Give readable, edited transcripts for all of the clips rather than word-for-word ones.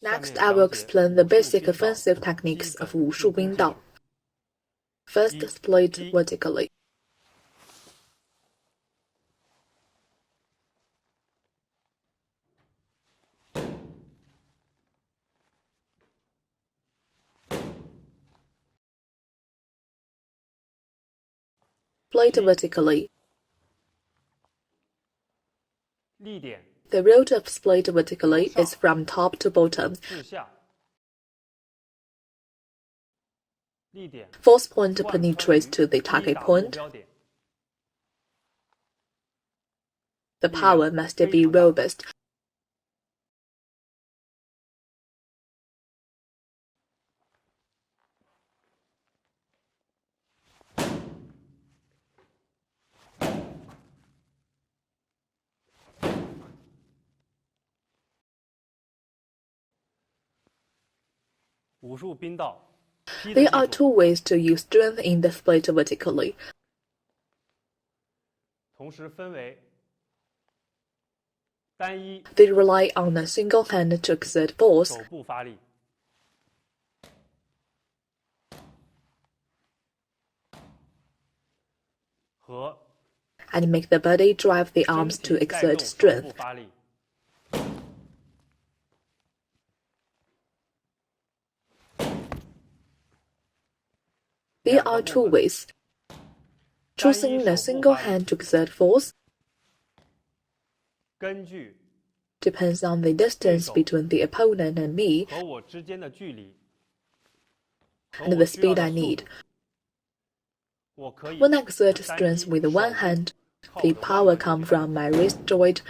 Next, I will explain the basic offensive techniques of 武术兵道. First, split vertically. Split vertically. The route of split vertically is from top to bottom. Force point penetrates to the target point. The power must be robust. There are two ways to use strength in the split vertically. They rely on a single hand to exert force, and make the body drive the arms to exert strength. There are two ways. Choosing a single hand to exert force depends on the distance between the opponent and me, and the speed I need. When I exert strength with one hand, the power comes from my wrist joint.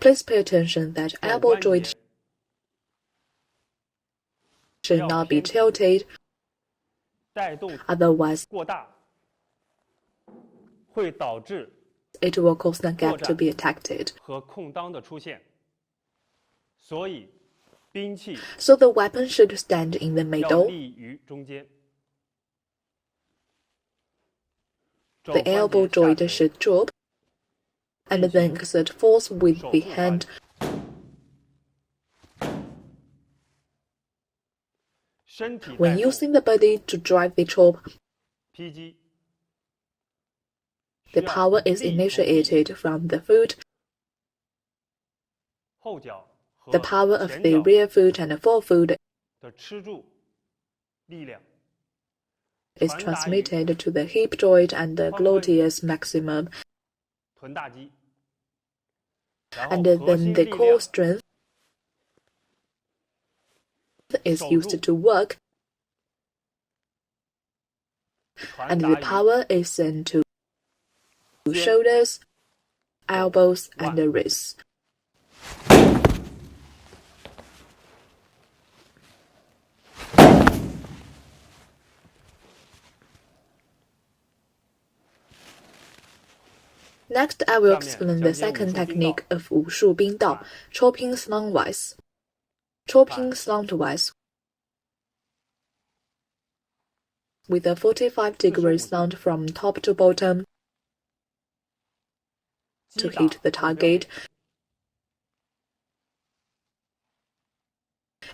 Please pay attention that elbow joint should not be tilted, otherwise it will cause the gap to be attacked. So the weapon should stand in the middle. The elbow joint should drop, and then exert force with the hand. When using the body to drive the chop, the power is initiated from the foot. The power of the rear foot and forefoot is transmitted to the hip joint and the gluteus maximum, and then the core strength is used to work, and the power is sent to shoulders, elbows, and the wrists. Next, I will explain the second technique of 武术兵道, chopping slantwise. Chopping slantwise with a 45-degree slant from top to bottom to hit the target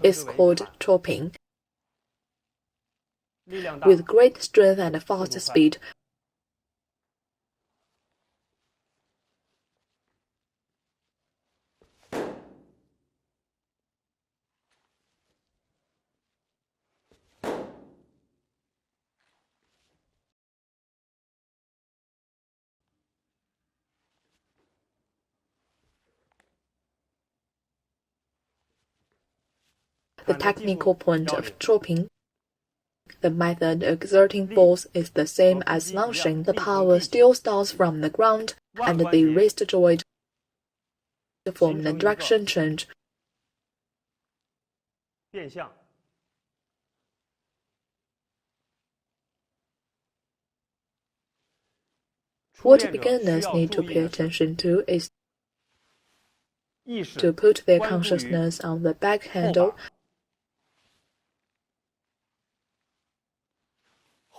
is called chopping. With great strength and fast speed, the technical point of chopping. The method of exerting force is the same as launching. The power still starts from the ground, and the wrist joint form the direction change. What beginners need to pay attention to is to put their consciousness on the back handle.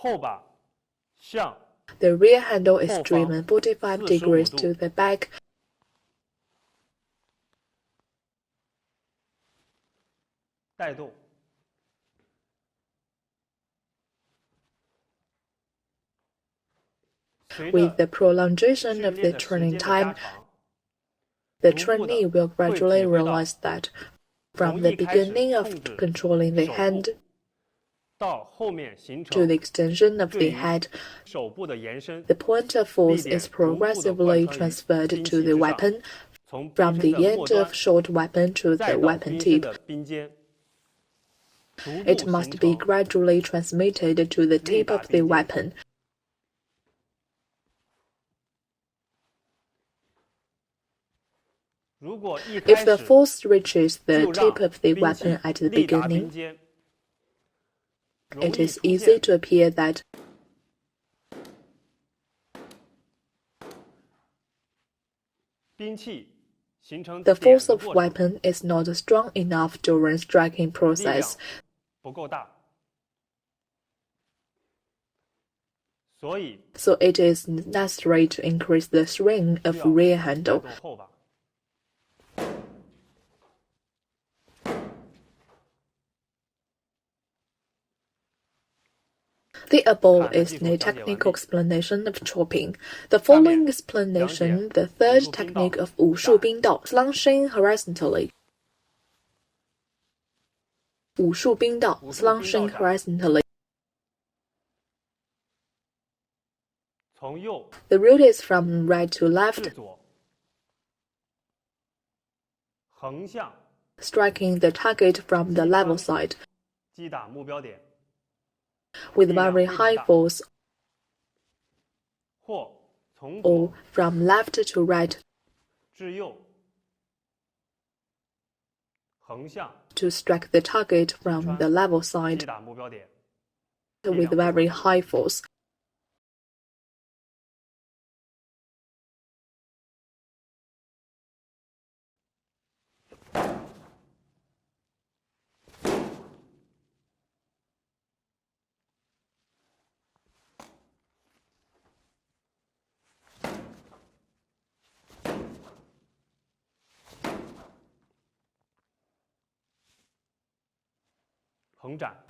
The rear handle is driven 45 degrees to the back. 带动 With the prolongation of the turning time, the trainee will gradually realize that from the beginning of controlling the hand to the extension of the head, the point of force is progressively transferred to the weapon, from the end of short weapon to the weapon tip. It must be gradually transmitted to the tip of the weapon. If the force reaches the tip of the weapon at the beginning, it is easy to appear that the force of weapon is not strong enough during striking process. So it is necessary to increase the swing of rear handle. The above is the technical explanation of chopping. The following explanation, the third technique of 武术冰道 slashing horizontally. 武术冰道 slashing horizontally. The route is from right to left, striking the target from the level side with very high force, or from left to right to strike the target from the level side with very high force.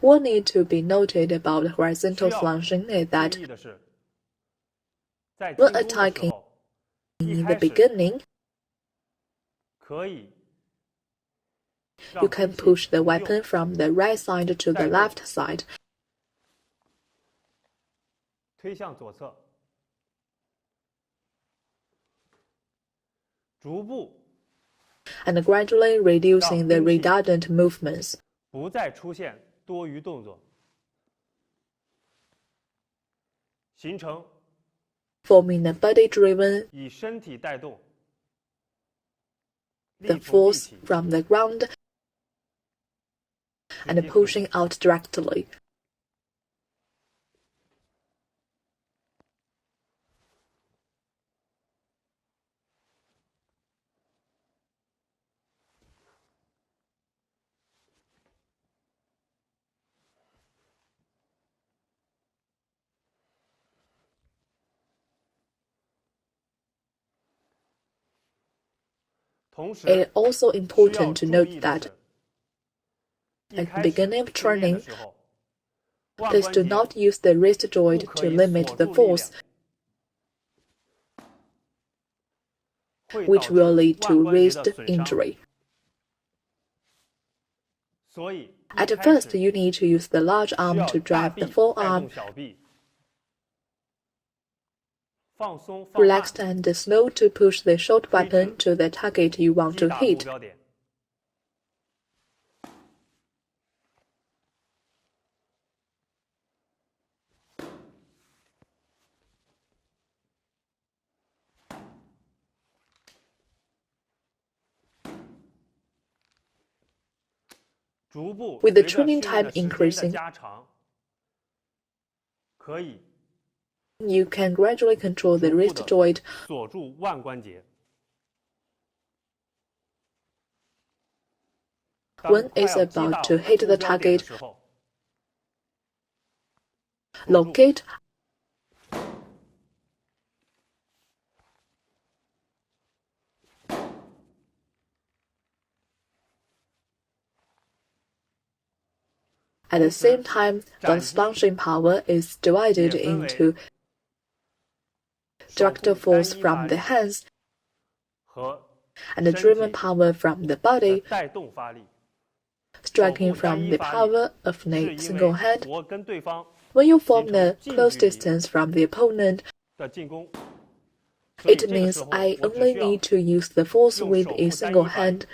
What need to be noted about horizontal slashing is that when attacking in the beginning, you can push the weapon from the right side to the left side. And gradually reducing the redundant movements. Forming a body-driven, the force from the ground, and pushing out directly. It is also important to note that at the beginning of training, please do not use the wrist joint to limit the force, which will lead to wrist injury. At first, you need to use the large arm to drive the forearm. Relaxed and slow to push the short weapon to the target you want to hit. With the training time increasing, you can gradually control the wrist joint. When it's about to hit the target, locate At the same time, the slashing power is divided into direct force from the hands and the driven power from the body, striking from the power of a single hand. When you form the close distance from the opponent, it means I only need to use the force with a single hand,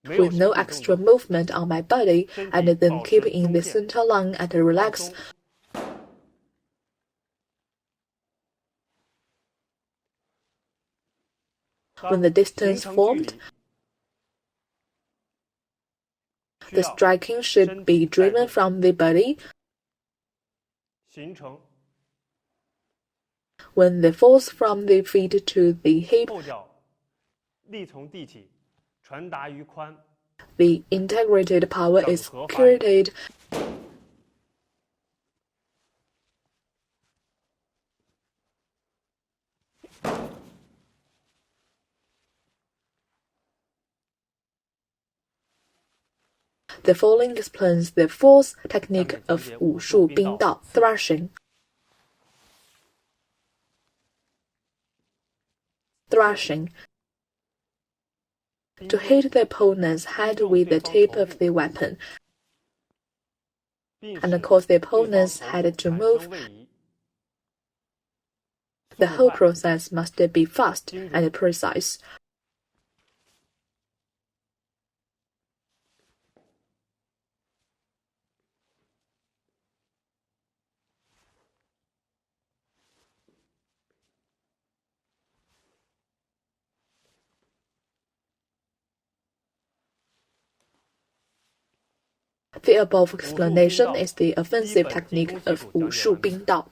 with no extra movement on my body, and then keep in the center line and relax. When the distance formed, the striking should be driven from the body. When the force from the feet to the hip, the integrated power is created. The following explains the fourth technique of Wushu Bingdao, thrashing. Thrashing. To hit the opponent's head with the tip of the weapon, and cause the opponent's head to move. The whole process must be fast and precise. The above explanation is the offensive technique of Wushu Bingdao.